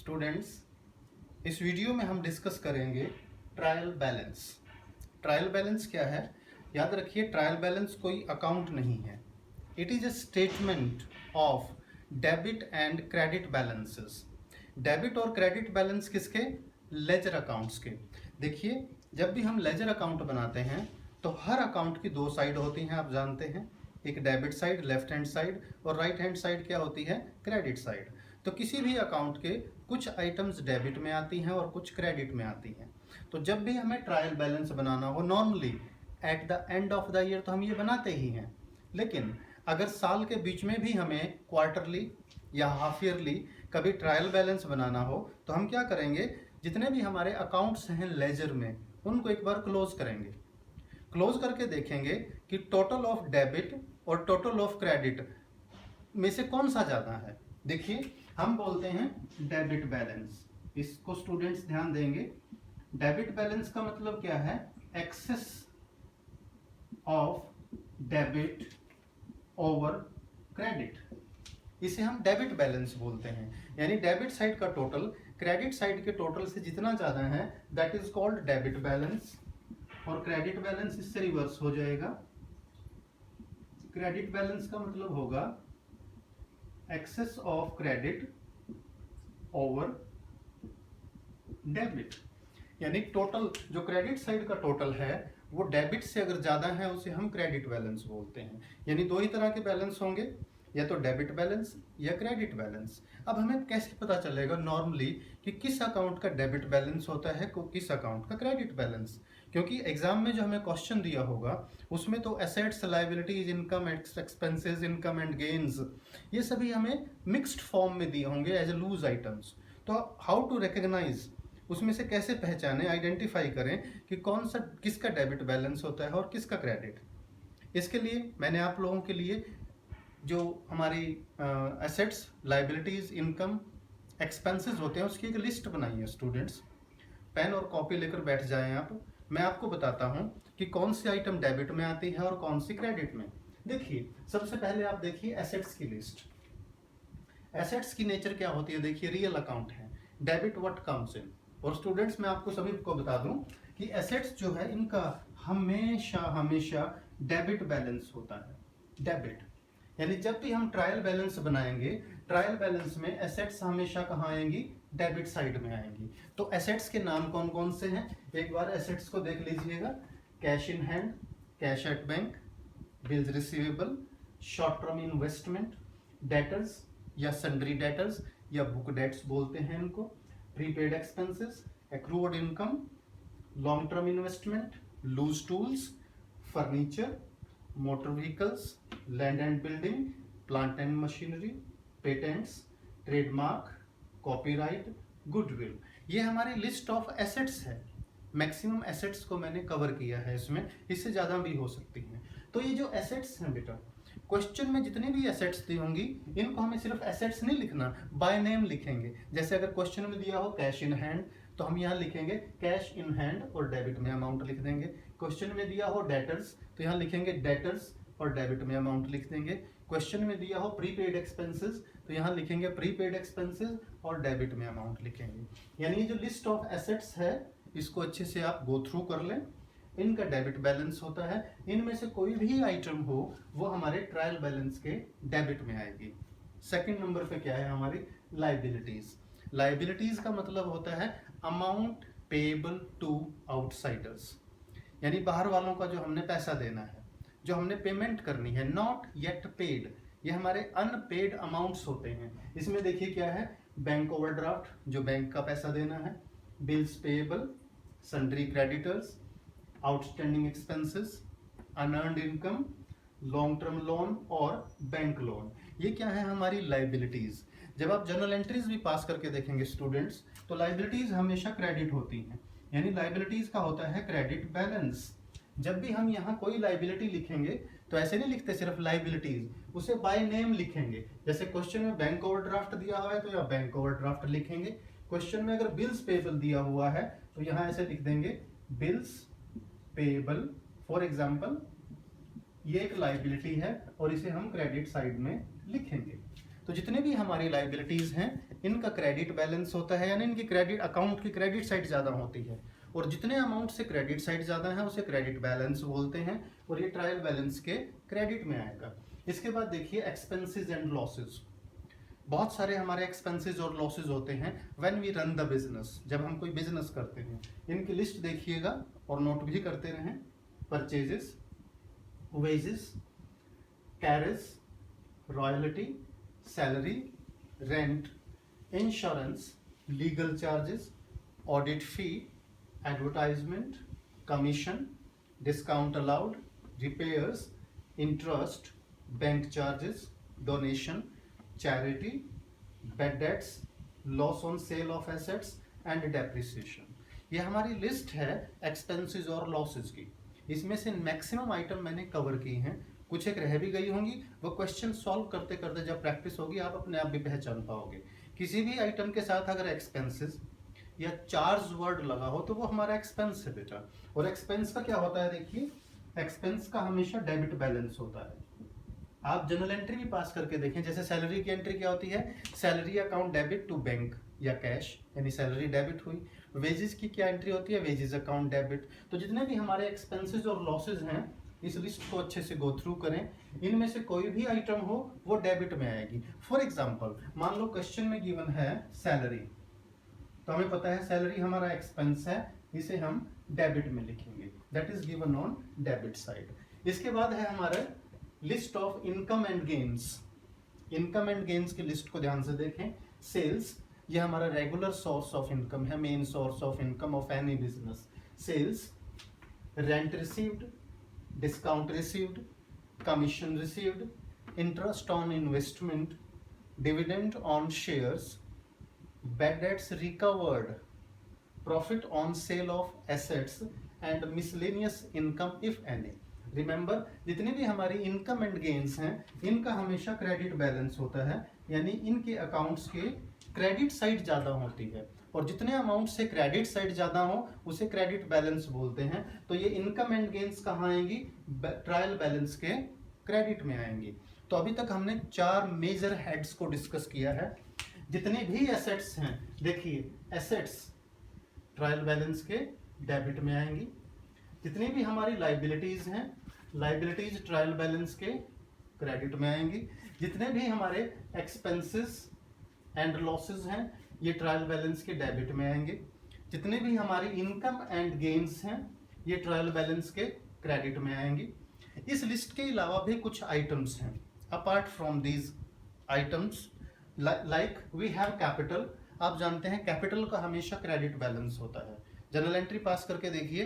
Students, इस video में हम डिस्कस करेंगे ट्रायल बैलेंस। ट्रायल बैलेंस क्या है? याद रखिए, ट्रायल बैलेंस कोई अकाउंट नहीं है। It is a statement of debit and credit balances. Debit और क्रेडिट बैलेंस किसके? लेजर अकाउंट्स के। देखिए, जब भी हम लेजर अकाउंट बनाते हैं तो हर अकाउंट की दो साइड होती हैं, आप जानते हैं। एक debit side, left hand side, और राइट हैंड साइड क्या होती है? Credit side. तो किसी भी अकाउंट के कुछ आइटम्स डेबिट में आती हैं और कुछ क्रेडिट में आती हैं। तो जब भी हमें ट्रायल बैलेंस बनाना हो, normally at the end of the year तो हम ये बनाते ही हैं, लेकिन अगर साल के बीच में भी हमें क्वार्टरली या हाफ ईयरली कभी ट्रायल बैलेंस बनाना हो तो हम क्या करेंगे? जितने भी हमारे अकाउंट्स हैं लेजर में, उनको एक बार क्लोज करेंगे। क्लोज करके देखेंगे कि टोटल ऑफ डेबिट और टोटल ऑफ क्रेडिट में से कौन सा ज़्यादा है। देखिए, हम बोलते हैं डेबिट बैलेंस। इसको स्टूडेंट्स ध्यान देंगे। डेबिट बैलेंस का मतलब क्या है? Excess of debit over credit. इसे हम डेबिट बैलेंस बोलते हैं। यानी डेबिट साइड का टोटल क्रेडिट साइड के टोटल से जितना ज़्यादा है, that is called debit balance. और क्रेडिट बैलेंस इससे रिवर्स हो जाएगा। क्रेडिट बैलेंस का मतलब होगा excess of credit over debit. यानी टोटल जो क्रेडिट साइड का टोटल है वो डेबिट से अगर ज्यादा है उसे हम क्रेडिट बैलेंस बोलते हैं। यानी दो ही तरह के बैलेंस होंगे, या तो डेबिट बैलेंस या क्रेडिट बैलेंस। अब हमें कैसे पता चलेगा नॉर्मली कि किस अकाउंट का डेबिट बैलेंस होता है, किस अकाउंट का क्रेडिट बैलेंस? क्योंकि एग्जाम में जो हमें क्वेश्चन दिया होगा उसमें तो assets, liabilities, income, expenses, income and gains, ये सभी हमें मिक्स्ड फॉर्म में दिए होंगे एज ए लूज आइटम्स। तो हाउ टू रिकग्नाइज, उसमें से कैसे पहचाने, आइडेंटिफाई करें कि कौन सा किसका डेबिट बैलेंस होता है और किसका क्रेडिट? इसके लिए मैंने आप लोगों के लिए जो हमारी एसेट्स, लायबिलिटीज, इनकम, एक्सपेंसेस होते हैं उसकी एक लिस्ट बनाई है। स्टूडेंट्स, पेन और कॉपी लेकर बैठ जाएं आप। मैं आपको बताता हूं कि कौन सी आइटम डेबिट में आती है और कौन सी क्रेडिट में। देखिए, सबसे पहले आप देखिए एसेट्स की लिस्ट। एसेट्स की नेचर क्या होती है? देखिए, रियल अकाउंट है, डेबिट व्हाट कम्स इन। और स्टूडेंट्स, मैं आपको सभी को बता दूं कि एसेट्स जो है इनका हमेशा हमेशा डेबिट बैलेंस होता है। डेबिट यानी जब भी हम ट्रायल बैलेंस बनाएंगे, ट्रायल बैलेंस में एसेट्स हमेशा कहाँ आएंगी? डेबिट साइड में आएंगी। तो एसेट्स के नाम कौन कौन से हैं? एक बार एसेट्स को देख लीजिएगा। Cash in hand, cash at bank, bills receivable, short term investment, debtors या सन्ड्री डेटर्स या बुक डेट्स बोलते हैं इनको, prepaid expenses, accrued income, long term investment, loose tools, furniture, motor vehicles, land and building, plant and machinery, patents, trademark, copyright, goodwill. ये हमारी list of assets है। Maximum assets को मैंने cover किया है इसमें, इससे ज़्यादा भी हो सकती हैं। तो ये जो एसेट्स हैं बेटा, क्वेश्चन में जितनी भी एसेट्स दी होंगी इनको हमें सिर्फ एसेट्स नहीं लिखना, बाय नेम लिखेंगे। जैसे अगर क्वेश्चन में दिया हो कैश इन हैंड तो हम यहाँ लिखेंगे कैश इन हैंड और डेबिट में अमाउंट लिख देंगे। क्वेश्चन में दिया हो डेटर्स तो यहाँ लिखेंगे डेटर्स और डेबिट में अमाउंट लिख देंगे। क्वेश्चन में दिया हो प्रीपेड एक्सपेंसेस तो यहाँ लिखेंगे प्रीपेड एक्सपेंसेस और डेबिट में अमाउंट लिखेंगे। यानी ये जो लिस्ट ऑफ एसेट्स है इसको अच्छे से आप गो थ्रू कर लें। इनका डेबिट बैलेंस होता है। इनमें से कोई भी आइटम हो वो हमारे ट्रायल बैलेंस के डेबिट में आएगी। सेकंड नंबर पे क्या है? हमारी लायबिलिटीज। लायबिलिटीज का मतलब होता है अमाउंट पेएबल टू आउटसाइडर्स, यानी बाहर वालों का जो हमने पैसा देना है, जो हमने पेमेंट करनी है, नॉट येट पेड, ये हमारे अनपेड अमाउंट्स होते हैं। इसमें देखिए क्या है? बैंक ओवरड्राफ्ट, जो बैंक का पैसा देना है, bills payable, sundry creditors, outstanding expenses, unearned income, long term loan और बैंक लोन। ये क्या है? हमारी लायबिलिटीज। जब आप जर्नल एंट्रीज भी पास करके देखेंगे स्टूडेंट्स तो लायबिलिटीज हमेशा क्रेडिट होती हैं। यानी लायबिलिटीज का होता है क्रेडिट बैलेंस। जब भी हम यहाँ कोई लायबिलिटी लिखेंगे तो ऐसे नहीं लिखते सिर्फ लायबिलिटीज, उसे बाय नेम लिखेंगे। जैसे क्वेश्चन में बैंक ओवरड्राफ्ट दिया हुआ है तो यहाँ बैंक ओवरड्राफ्ट लिखेंगे। क्वेश्चन में अगर बिल्स पेएबल दिया हुआ है तो यहाँ ऐसे लिख देंगे बिल्स पेएबल। फॉर एग्जाम्पल, ये एक लायबिलिटी है और इसे हम क्रेडिट साइड में लिखेंगे। तो जितने भी हमारी लायबिलिटीज हैं इनका क्रेडिट बैलेंस होता है, यानी इनकी क्रेडिट अकाउंट की क्रेडिट साइड ज़्यादा होती है, और जितने अमाउंट से क्रेडिट साइड ज़्यादा है उसे क्रेडिट बैलेंस बोलते हैं, और ये ट्रायल बैलेंस के क्रेडिट में आएगा। इसके बाद देखिए एक्सपेंसेस एंड लॉसेज। बहुत सारे हमारे एक्सपेंसेस और लॉसेज होते हैं when we run the business, जब हम कोई बिजनेस करते हैं। इनकी लिस्ट देखिएगा और नोट भी करते रहें। Purchases, wages, carriage, royalty, salary, rent, insurance, legal charges, audit fee, advertisement, commission, discount allowed, repairs, interest, bank charges, donation, charity, bad debts, loss on sale of assets and depreciation. ये हमारी list है expenses और losses की। इसमें से maximum item मैंने cover की हैं, कुछ एक रह भी गई होंगी, वो क्वेश्चन सॉल्व करते करते जब प्रैक्टिस होगी आप अपने आप भी पहचान पाओगे। किसी भी आइटम के साथ अगर एक्सपेंसेस या चार्ज वर्ड लगा हो तो वो हमारा एक्सपेंस है बेटा। और एक्सपेंस का क्या होता है, देखिए एक्सपेंस का हमेशा डेबिट बैलेंस होता है। आप जनरल एंट्री भी पास करके देखें, जैसे सैलरी की एंट्री क्या होती है, salary account debit to bank या कैश, यानी सैलरी डेबिट हुई। वेजेस की क्या एंट्री होती है, वेजेस अकाउंट डेबिट। तो जितने भी हमारे एक्सपेंसेस और लॉसेज हैं इस लिस्ट को अच्छे से गो थ्रू करें, इनमें से कोई भी आइटम हो वो डेबिट में आएगी। फॉर एग्जाम्पल मान लो क्वेश्चन में गिवन है सैलरी, तो हमें पता है सैलरी हमारा एक्सपेंस है, इसे हम डेबिट में लिखेंगे, that is given on debit side. इसके बाद है हमारा list of income and gains. Income and gains की लिस्ट को ध्यान से देखें। सेल्स, ये हमारा रेगुलर सोर्स ऑफ इनकम है, main source of income of any business. Sales, rent received, discount received, commission received, interest on investment, dividend on shares, bad debts recovered, profit on sale of assets and miscellaneous income if any. Remember, जितनी भी हमारी income and gains हैं इनका हमेशा credit balance होता है, यानी इनके अकाउंट्स के क्रेडिट साइड ज़्यादा होती है, और जितने अमाउंट से क्रेडिट साइड ज़्यादा हो उसे क्रेडिट बैलेंस बोलते हैं। तो ये इनकम एंड गेन्स कहाँ आएंगी, ट्रायल बैलेंस के क्रेडिट में आएंगी। तो अभी तक हमने 4 मेजर हेड्स को डिस्कस किया है। जितने भी एसेट्स हैं, देखिए एसेट्स ट्रायल बैलेंस के डेबिट में आएंगी। जितनी भी हमारी लाइबिलिटीज हैं, लाइबिलिटीज ट्रायल बैलेंस के क्रेडिट में आएंगी। जितने भी हमारे एक्सपेंसेस एंड लॉसेस हैं ये ट्रायल बैलेंस के डेबिट में आएंगे। जितने भी हमारी इनकम एंड गेन्स हैं ये ट्रायल बैलेंस के क्रेडिट में आएंगी। इस लिस्ट के अलावा भी कुछ आइटम्स हैं apart from these items, like we have capital. आप जानते हैं कैपिटल का हमेशा क्रेडिट बैलेंस होता है। जनरल एंट्री पास करके देखिए,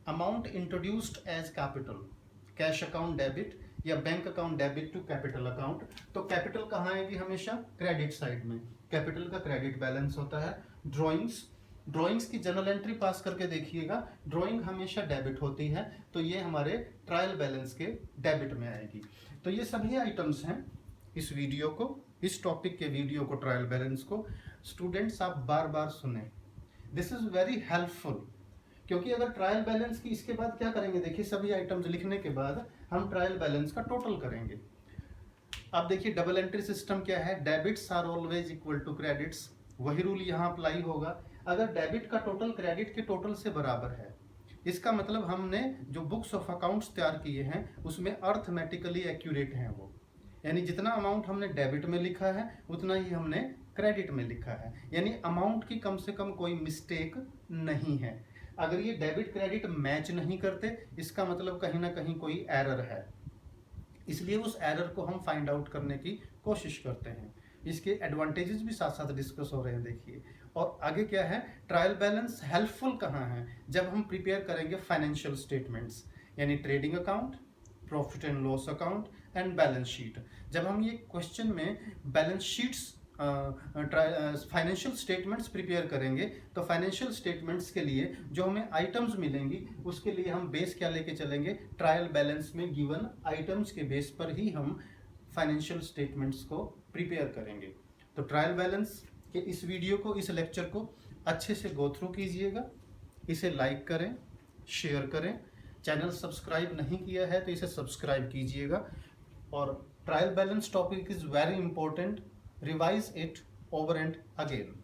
amount introduced as capital, cash account debit या bank account debit to capital account. तो कैपिटल कहाँ आएगी, हमेशा क्रेडिट साइड में, कैपिटल का क्रेडिट बैलेंस होता है। ड्रॉइंग्स, ड्रॉइंग्स की जनरल एंट्री पास करके देखिएगा, ड्रॉइंग हमेशा डेबिट होती है, तो ये हमारे ट्रायल बैलेंस के डेबिट में आएगी। तो ये सभी आइटम्स हैं इस वीडियो को, इस टॉपिक के वीडियो को, ट्रायल बैलेंस को स्टूडेंट्स आप बार बार सुने, दिस इज वेरी हेल्पफुल। क्योंकि अगर ट्रायल बैलेंस की इसके बाद क्या करेंगे, देखिए सभी आइटम्स लिखने के बाद हम ट्रायल बैलेंस का टोटल करेंगे। अब देखिए डबल एंट्री सिस्टम क्या है, debits are always equal to credits, वही रूल यहाँ अप्लाई होगा। अगर डेबिट का टोटल क्रेडिट के टोटल से बराबर है, इसका मतलब हमने जो बुक्स ऑफ अकाउंट्स तैयार किए हैं उसमें अर्थमेटिकली एक्यूरेट हैं वो, यानी जितना अमाउंट हमने डेबिट में लिखा है उतना ही हमने क्रेडिट में लिखा है, यानी अमाउंट की कम से कम कोई मिस्टेक नहीं है। अगर ये डेबिट क्रेडिट मैच नहीं करते इसका मतलब कहीं ना कहीं कोई एरर है, इसलिए उस एरर को हम फाइंड आउट करने की कोशिश करते हैं। इसके एडवांटेजेस भी साथ साथ डिस्कस हो रहे हैं देखिए। और आगे क्या है, ट्रायल बैलेंस हेल्पफुल कहाँ है, जब हम प्रिपेयर करेंगे फाइनेंशियल स्टेटमेंट्स, यानी trading account, profit and loss account and balance sheet. जब हम ये क्वेश्चन में balance sheets financial statements prepare करेंगे तो फाइनेंशियल स्टेटमेंट्स के लिए जो हमें आइटम्स मिलेंगी उसके लिए हम बेस क्या लेके चलेंगे, ट्रायल बैलेंस में गिवन आइटम्स के बेस पर ही हम फाइनेंशियल स्टेटमेंट्स को प्रिपेयर करेंगे। तो ट्रायल बैलेंस के इस वीडियो को, इस लेक्चर को अच्छे से गो थ्रू कीजिएगा, इसे लाइक करें, शेयर करें, चैनल सब्सक्राइब नहीं किया है तो इसे सब्सक्राइब कीजिएगा। और trial balance topic is very important, revise it over and again.